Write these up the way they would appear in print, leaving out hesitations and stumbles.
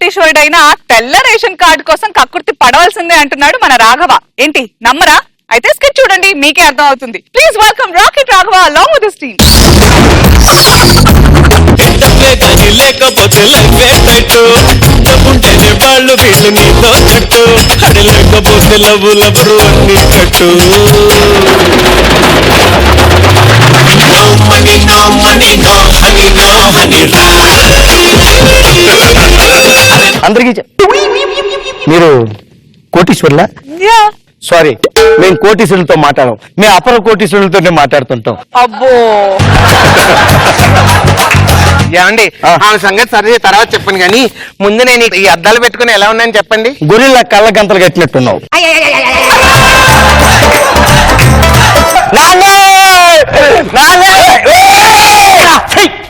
కోటీశ్వరుడైనా తెల్ల ration card కోసం కక్కుర్తి పడవలసిందే అంటున్నాడు మన రాఘవ. ఏంటి నమ్మరా? అయితే స్కిట్ చూడండి, మీకే అర్థం అవుతుంది. Please welcome rocket Raghava along with his team. లేకపోతే వాళ్ళు వీళ్ళు నీతో కట్టు అది లేకపోతే లవ్వు అన్ని కట్టు. అందరికీ మీరు కోటీశ్వర్లా? సారీ, మేము కోటీశ్వరులతో మాట్లాడం, మేము అపర కోటీశ్వరులతోనే మాట్లాడుతుంటాం. అబ్బో ఏమండి ఆమె సంగతి సరే తర్వాత చెప్పండి, కానీ ముందు నేను ఈ అద్దాలు పెట్టుకుని ఎలా ఉన్నాయని చెప్పండి. గొర్రెల కళ్ళ గంతలు కట్టినట్టున్నావు.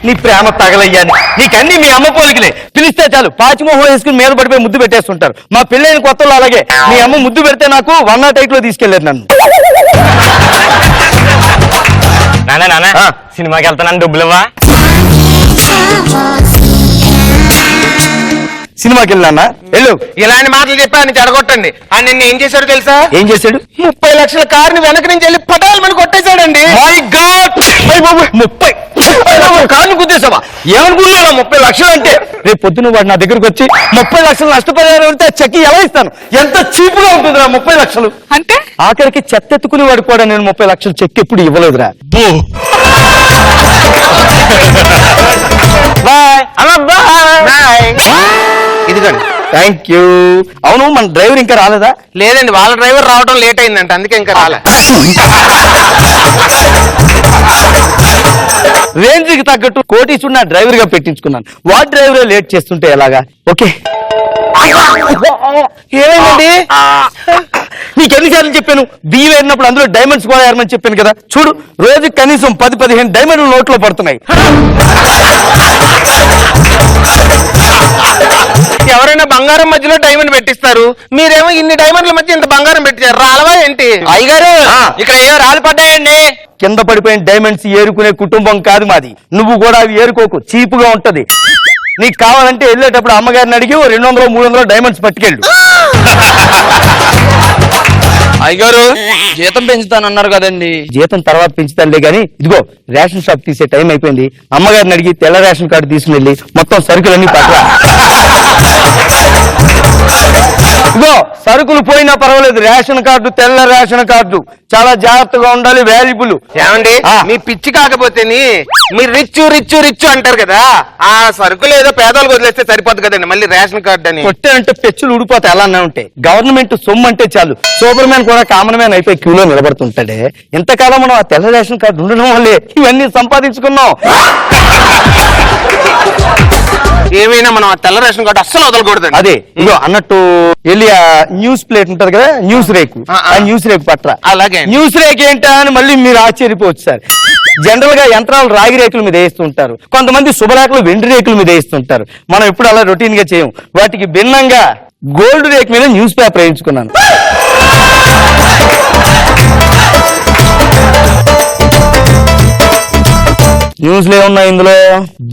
నీ ప్రేమ తగలయ్యాని, నీకన్నీ మీ అమ్మ పోలికలే. పిలిస్తే చాలు పాచిమోహం వేసుకుని మీద పడిపోయి ముద్దు పెట్టేస్తుంటారు. మా పెళ్ళైన కొత్తలో అలాగే మీ అమ్మ ముద్దు పెడితే నాకు 108 లో తీసుకెళ్లేదు నన్ను. నాన్న సినిమాకి వెళ్తానని డబ్బులువా? సినిమాకి వెళ్ళానా? వెళ్ళు. ఇలాంటి మాటలు చెప్పి ఆయన చెడగొట్టండి. ఆయన నిన్న ఏం చేశాడు తెలుసా? ఏం చేశాడు? 30 లక్షల కారుని వెనక నుంచి వెళ్ళి పటాలు మనకు కొట్టేశాడండి. మై గాడ్, 30 కారుని గుద్దేశావా? ఏమనుకున్నావు 30 లక్షలు అంటే? రేపు పొద్దున వాడు నా దగ్గరకు వచ్చి 30 లక్షలు నష్టపరిహారం ఉంటే చెక్కి ఎలా ఇస్తాను? ఎంత చీపుగా ఉంటుందిరా 30 లక్షలు అంటే? ఆఖరికి చెత్తెత్తుకుని వాడు కూడా నేను 30 లక్షలు చెక్ ఎప్పుడు ఇవ్వలేదురా. ఇదిగోండి. Thank you. అవును, మన డ్రైవర్ ఇంకా రాలేదా? లేదండి, వాళ్ళ డ్రైవర్ రావడం లేట్ అయిందంట, అందుకే ఇంకా రాలే. రేంజ్ కి తగ్గట్టు కోటీశ్వరుడు నా డ్రైవర్ గా పెట్టించుకున్నాను. వాడు డ్రైవరే లేట్ చేస్తుంటే ఎలాగా? ఓకే. ఏమైందండి? నీకెన్నిసార్లు చెప్పాను బియ్యం వేరినప్పుడు అందులో డైమండ్స్ కూడా వేరమని చెప్పాను కదా. చూడు, రోజు కనీసం 10-15 డైమండ్లు నోట్లో పడుతున్నాయి. ఎవరైనా బంగారం మధ్యలో డైమండ్ పెట్టిస్తారు, మీరేమో ఇన్ని డైమండ్ల మధ్య ఇంత బంగారం పెట్టారు. రాలవా ఏంటి? అయ్యగారు ఇక్కడ ఏవో రాళ్ళు పడ్డాయండి. కింద పడిపోయిన డైమండ్స్ ఏరుకునే కుటుంబం కాదు మాది. నువ్వు కూడా అవి ఏరుకోకు, చీపుగా ఉంటది. నీకు కావాలంటే వెళ్ళేటప్పుడు అమ్మగారిని అడిగి 200-300 డైమండ్స్ పట్టుకెళ్ళు. అయ్యగారు జీతం పెంచుతానన్నారు కదండి. జీతం తర్వాత పెంచుతానులే గానీ, ఇదిగో రేషన్ షాప్ తీసే టైం అయిపోయింది. అమ్మగారిని అడిగి తెల్ల రేషన్ కార్డు తీసుకుని వెళ్ళి మొత్తం సరుకులన్నీ పట్టరా. ఇదిగో సరుకులు పోయినా పర్వాలేదు, రేషన్ కార్డు, తెల్ల రేషన్ కార్డు చాలా జాగ్రత్తగా ఉండాలి, వాల్యుబుల్. ఏమండి, మీ పిచ్చి కాకపోతేని మీరు రిచ్ అంటారు కదా, ఆ సరుకులు ఏదో పేదలకు వదిలేస్తే సరిపోదు కదండి, మళ్ళీ రేషన్ కార్డు అని. కొట్టానంటే పెచ్చులు ఊడిపోతాయి. అలానే ఉంటాయి. గవర్నమెంట్ సొమ్ము అంటే చాలు సూపర్ మ్యాన్ కూడా కామన్ మ్యాన్ అయిపోయి క్యూలో నిలబడుతుంటాడే. ఎంతకాలం మనం ఆ తెల్ల రేషన్ కార్డు ఉండడం వల్లే ఇవన్నీ సంపాదించుకున్నాం. ఏమైనా మనం ఆ తెల్ల రేషన్ కార్డు అస్సలు వదలకూడదు. అదే ఇగో అన్నట్టు వెళ్ళి ఆ న్యూస్ ప్లేట్ ఉంటది కదా, న్యూస్ రేకు, ఆ న్యూస్ రేకు పట్రా. అలాగే. న్యూస్ రేక్ ఏంటా అని మళ్ళీ మీరు ఆశ్చర్యపోవచ్చు సార్. జనరల్ గా యంత్రాలు రాగి రేకుల మీద వేస్తుంటారు, కొంతమంది శుభరేకులు వెండి రేకుల మీద వేస్తుంటారు. మనం ఎప్పుడు అలా రొటీన్ గా చేయం. వాటికి భిన్నంగా గోల్డ్ రేక్ మీద న్యూస్ పేపర్ వేయించుకున్నాను. న్యూస్ లో ఏమున్నాయి ఇందులో?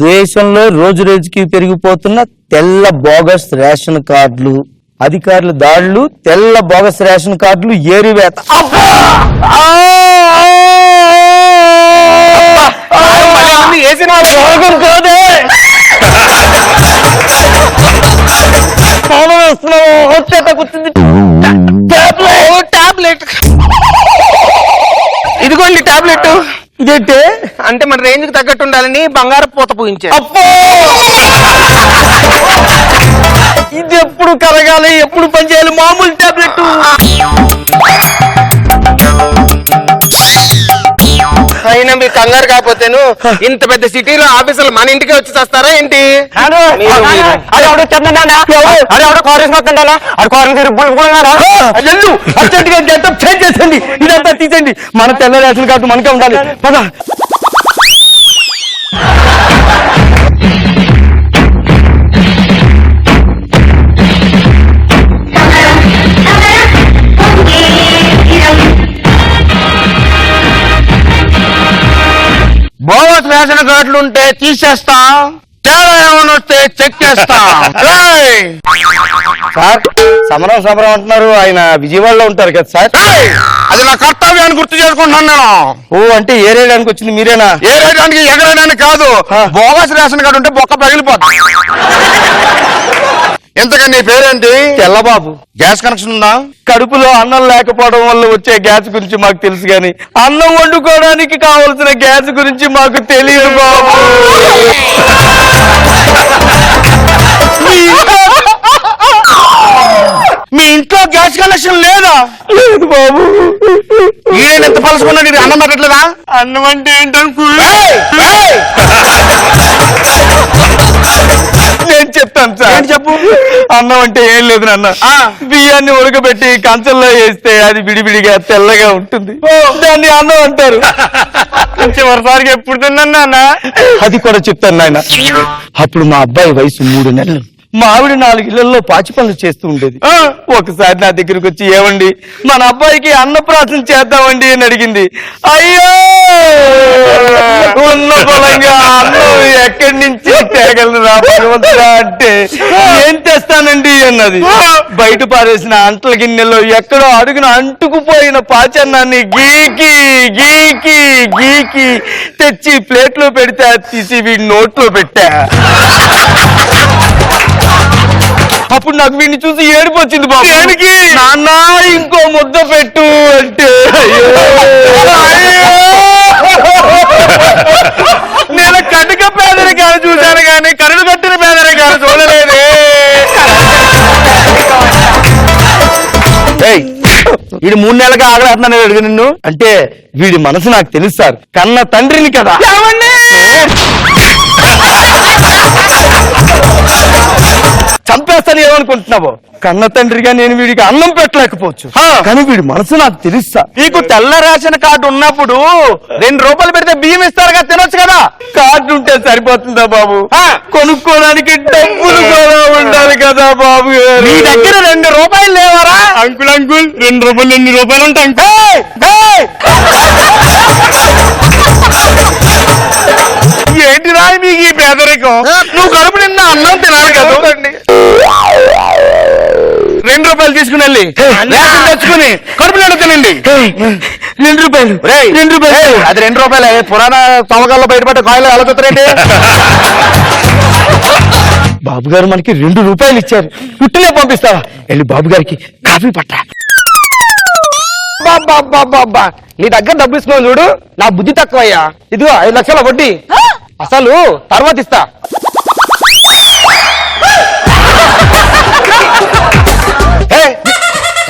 దేశంలో రోజు రోజుకి పెరిగిపోతున్న తెల్ల బోగస్ రేషన్ కార్డులు, అధికారుల దాడులు, తెల్ల బోగస్ రేషన్ కార్డులు ఏరివేత. ఇదిగోండి టాబ్లెట్. ఇదేంటే? అంటే మన రేంజ్ కి తగ్గట్టు ఉండాలని బంగారం పూత పూయించారు. ఇది ఎప్పుడు కరగాలి, ఎప్పుడు పనిచేయాలి? మామూలు టాబ్లెట్. అయినా మీరు కంగారు కాకపోతేను ఇంత పెద్ద సిటీలో ఆఫీసులు మన ఇంటికి వచ్చి చేస్తారా ఏంటి? చేసేయండి, ఇదంతా తీసేయండి. మన తెల్ల రేషన్ కార్డు మనకే ఉండాలి. పద. బోగస్ రేషన్ కార్డులు ఉంటే తీసేస్తాం, తేడా ఏమైనా వస్తే చెక్ చేస్తాం. ఏయ్! సార్ సమరం సమరం అంటున్నారు, ఆయన విజయవాడలో ఉంటారు కదా సార్. ఏయ్! అది నా కర్తవ్యాన్ని గుర్తు చేసుకుంటున్నాను నేను. ఓ అంటే ఏరేయడానికి వచ్చింది మీరేనా? ఏ రేయడానికి ఎగరేయడానికి కాదు. బోగస్ రేషన్ కార్డు ఉంటే బొక్క పగిలిపోతుంది. ఎంతకని నీ పేరేంటి? తెల్లబాబు. గ్యాస్ కనెక్షన్ ఉందా? కడుపులో అన్నం లేకపోవడం వల్ల వచ్చే గ్యాస్ గురించి మాకు తెలుసు గాని అన్నం వండుకోవడానికి కావలసిన గ్యాస్ గురించి మాకు తెలియదు బాబు. మీ ఇంట్లో గ్యాస్ కనెక్షన్ లేదా? లేదు బాబు. ఈయన ఎంత పలుసుకున్నాడు, ఇది అన్నం పెట్టట్లేదా? అన్నం అంటే ఏంటనుకో నేను చెప్తాను సార్. ఏంటి చెప్పు. అన్నం అంటే ఏం లేదు నాన్న. బియ్యాన్ని ఉడకబెట్టి కంచంలో వేస్తే అది విడివిడిగా తెల్లగా ఉంటుంది, దాన్ని అన్నం అంటారు. చివరిసారికి ఎప్పుడు తిన్నాను నాన్న? అది కూడా చెప్తాను నాయన. అప్పుడు మా అబ్బాయి వయసు 3 నెలలు. మా ఆవిడ 4 ఇళ్లలో పాచి పనులు చేస్తూ ఉండేది. ఒకసారి నా దగ్గరికి వచ్చి, ఏమండి మన అబ్బాయికి అన్నప్రాసం చేద్దామండి అని అడిగింది. అయ్యో ఉన్న పొలంగా అన్నం ఎక్కడి నుంచి తేగలను రా భగవంతుడా అంటే, ఏం తెస్తానండి అన్నది. బయట పారేసిన అంటల గిన్నెలో ఎక్కడో అడుగున అంటుకుపోయిన పాచన్నాన్ని గీకి గీకి గీకి తెచ్చి ప్లేట్లో పెడితే అది తీసి వీడి నోట్లో పెట్టా. అప్పుడు నాకు వీడిని చూసి ఏడుపు వచ్చింది బాబు. నాన్న ఇంకో ముద్ద పెట్టు అంటే, నేను కటిక పేదరికాలు చూశాను కానీ కరుడు కట్టిన పేదరికాలు చూడలేదే. వీడు 3 నెలలుగా ఆగలేస్తున్నాను అడిగి నిన్ను అంటే, వీడి మనసు నాకు తెలుసు సార్, కన్న తండ్రిని కదా. చంపేస్తాను ఏమనుకుంటున్నావో, కన్న తండ్రిగా నేను వీడికి అన్నం పెట్టలేకపోవచ్చు, కానీ వీడి మనసు నాకు తెలుస్తా. నీకు తెల్ల రేషన్ కార్డు ఉన్నప్పుడు 2 రూపాయలు పెడితే బియ్యం ఇస్తారు కదా, తినొచ్చు కదా. కార్డు ఉంటే సరిపోతుందా బాబు? కొనుక్కోడానికి డబ్బులు కూడా ఉండాలి కదా బాబు. మీ దగ్గర 2 రూపాయలు లేవరా? అంకుల్ 2 రూపాయలు ఎన్ని రూపాయలు ఉంటాయి? ఏంటి రా మీకు ఈ పేదరికం? నువ్వు కడుపు నిన్న అన్నం తినాలి కదా. 2 రూపాయలు తీసుకుని వెళ్ళి తెచ్చుకుని కడుపు నిండా తినండి. 2 రూపాయలు 2 రూపాయలు అది 2 రూపాయలే. పురాణ తవ్వకాల్లో బయటపడ్డ కాయలు ఎలా చూస్తారండి? బాబు గారు మనకి 2 రూపాయలు ఇచ్చారు, పుట్టినే పంపిస్తావా? వెళ్ళి బాబు గారికి కాఫీ పట్టా. బాబా నీ దగ్గర డబ్బు ఇస్తున్నావు చూడు, నా బుద్ధి తక్కువయ్యా. ఇదిగో 5 లక్షల వడ్డీ, అసలు తర్వాత ఇస్తా.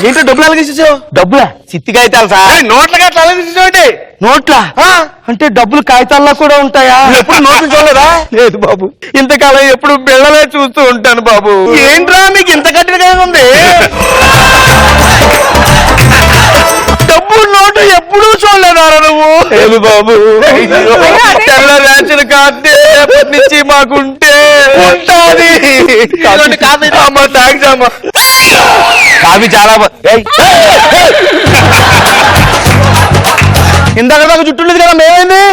ఏంటో డబ్బులు ఎలా తీసేసావు? డబ్బులా? చిత్తి కాగితాలు సార్. నోట్ల గట్ల ఎలా తీసేసావు? నోట్లా అంటే డబ్బులు కాగితాల్లో కూడా ఉంటాయా? ఎప్పుడు నోట్లు చూడలేదా? లేదు బాబు, ఇంతకాలం ఎప్పుడు బిళ్ళలే చూస్తూ ఉంటాను బాబు. ఏంట్రా మీకు ఇంత కట్టినగా ఉంది? డబ్బు నోటు ఎప్పుడూ చూడలేదారా నువ్వు? లేదు బాబు, తెల్ల రేషన్ కార్డు ఎప్పటి నుంచి మాకుంటే ఉంటాది. కాఫీ అమ్మా, థ్యాంక్స్ అమ్మా. కాఫీ చాలా ఇందాక దాకా జుట్టు ఉండేది కదా, మేమైంది?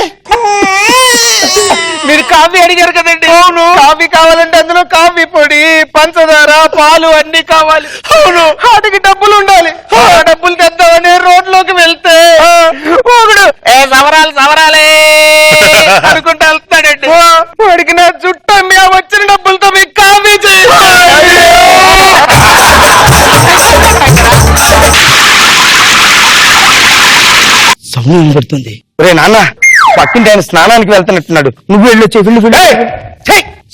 మీరు కాఫీ అడిగారు కదండి. అవును, కాఫీ కావాలంటే అందులో కాఫీ పొడి, పంచదార, పాలు అన్ని కావాలి. అవును, వాటికి డబ్బులు ఉండాలి. డబ్బులు తెద్దామని రోడ్లోకి వెళ్తే ఒకడు సవరాలు సవరాలే అనుకుంటా వెళ్తాడండి. వాడికి నా జుట్టు అమ్మి ఆ వచ్చిన డబ్బులతో మీకు కాఫీ సౌండ్ పడుతుంది. రే నాన్న, పక్కింటి ఆయన స్నానానికి వెళ్తున్నట్టున్నాడు, నువ్వు వెళ్ళొచ్చే.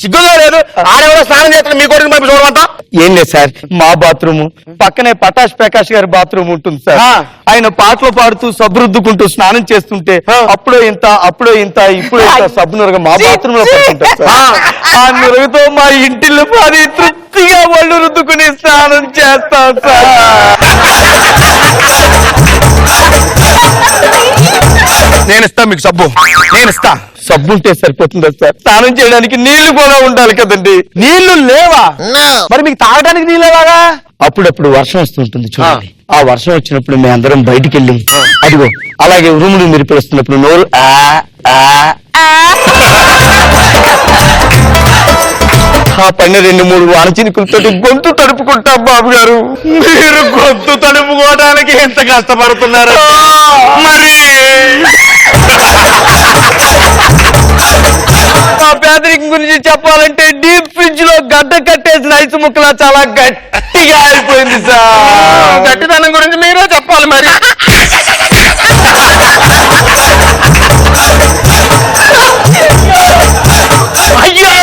సిగ్గుగా లేదు, ఆడెవరో స్నానం చేస్తాడు, మీ కొడుకు పంపి చూడమంటా. ఏం లేదు సార్, మా బాత్రూమ్ పక్కనే ప్రకాష్ గారి బాత్రూమ్ ఉంటుంది సార్. ఆయన పాటలు పాడుతూ సబ్బురుద్దుకుంటూ స్నానం చేస్తుంటే అప్పుడో ఇంత అప్పుడో ఇంత ఇప్పుడు ఇంత సబ్బు నురగ మా బాత్రూమ్ లో పడుతుంటారు సార్. ఆ నురగతో మా ఇంటిలో పది తృప్తిగా ఒళ్ళు రుద్దుకుని స్నానం చేస్తాం సార్. నేను ఇస్తా మీకు సబ్బు, నేను ఇస్తా. సబ్బు ఉంటే సరిపోతుందా సార్? స్నానం చేయడానికి నీళ్లు కూడా ఉండాలి కదండి. నీళ్లు లేవా? మరి మీకు తాగడానికి నీళ్ళు ఎలాగా? అప్పుడప్పుడు వర్షం వస్తుంటుంది చూడండి, ఆ వర్షం వచ్చినప్పుడు మేము అందరం బయటికి వెళ్ళి అదిగో అలాగే ఉరుములు మీరు పిలుస్తున్నప్పుడు నోరు ఆ పైన 2-3 వాన చినుకులతో గొంతు తడుపుకుంటా బాబు గారు. మీరు గొంతు తడుపుకోవడానికి ఎంత కష్టపడుతున్నారు మరి? ఆ పేదరికం గురించి చెప్పాలంటే డీప్ ఫ్రిడ్జ్ లో గడ్డ కట్టేసిన ఐసు ముక్కలా చాలా గట్టిగా అయిపోయింది సార్. గట్టిదనం గురించి మీరే చెప్పాలి మరి. అయ్యో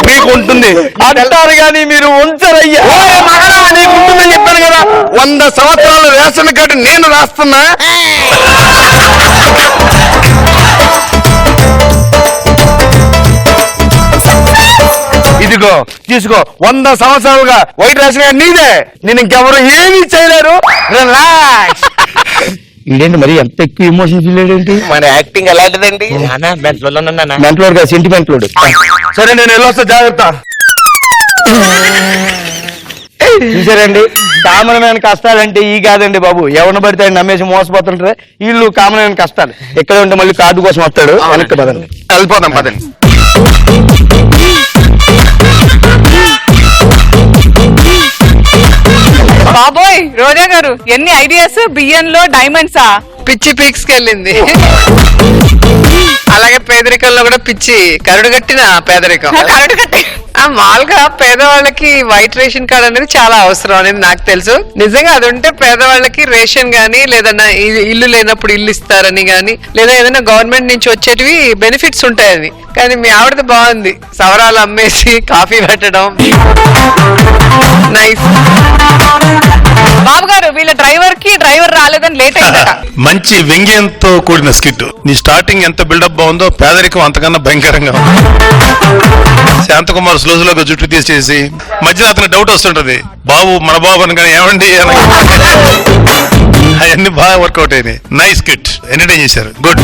మీకుంటుంది అంటారు కానీ మీరు ఉంచరయ్యా. ఓరే మగడా, నీకుంటుందని చెప్పాను కదా. 100 సంవత్సరాల రేషన్ కార్డు నేను రాస్తున్నా. ఇదిగో తీసుకో, 100 సంవత్సరాలుగా వైట్ రేషన్ కార్డు నీదే. నేను ఇంకెవరు ఏమీ చేయలేరు. రిలాక్స్. ఇదేంటి మరి ఎంత ఎక్కువ ఎమోషన్ ఫీల్ అయ్యేంటి? మన యాక్టింగ్ ఎలాంటిదండి? మెంటలోడు కాదు, సెంటిమెంట్ లోడు. సరే నేను వెళ్ళొస్తా, జాగ్రత్త. చూసారండి, కామన్ మ్యాన్ కష్టాలంటే ఈ కాదండి బాబు. ఎవరిని పడితే ఆయన నమ్మేసి మోసపోతుంటారే వీళ్ళు కామన్ మ్యాన్ కష్టాలు. ఎక్కడ ఉంటే మళ్ళీ కార్డు కోసం వస్తాడు. వెనక్కి పదండి, వెళ్ళిపోదాం పదండి. బాబోయ్ రోజా గారు, ఎన్ని ఐడియాస్. బియ్యంలో డైమండ్సా? పిచ్చి పీక్స్ కెళ్ళింది. అలాగే పేదరికంలో కూడా పిచ్చి కరుడు కట్టిన పేదరికం. కరెక్ట్ కట్టి. మామూలుగా పేదవాళ్ళకి వైట్ రేషన్ కార్డ్ అనేది చాలా అవసరం అనేది నాకు తెలుసు. నిజంగా అది ఉంటే పేదవాళ్ళకి రేషన్ గానీ లేదన్నా ఇల్లు లేనప్పుడు ఇల్లు ఇస్తారని గానీ లేదా ఏదైనా గవర్నమెంట్ నుంచి వచ్చేటివి బెనిఫిట్స్ ఉంటాయి అది. కానీ మీ ఆవిడది బాగుంది, సవరాలు అమ్మేసి కాఫీ పెట్టడం. నైస్. బాబు గారు, వీళ్ళ డ్రైవర్ రాలేదని లేట్ అయిందట. మంచి వ్యంగ్యంతో కూడిన స్కిట్. నీ స్టార్టింగ్ ఎంత బిల్డప్ బాగుందో పేదరికం అంతకన్నా భయంకరంగా ఉంది. శాంతకుమార్ స్లోగా జుట్టు తీసేసి మధ్యలో అతనికి డౌట్ వస్తుంటది, బాబు మన బాబు అని కానీ ఏమండి అవన్నీ బాగా వర్కౌట్ అయినాయి. నైస్ స్కిట్, ఎంటర్టైన్ చేశారు. గుడ్.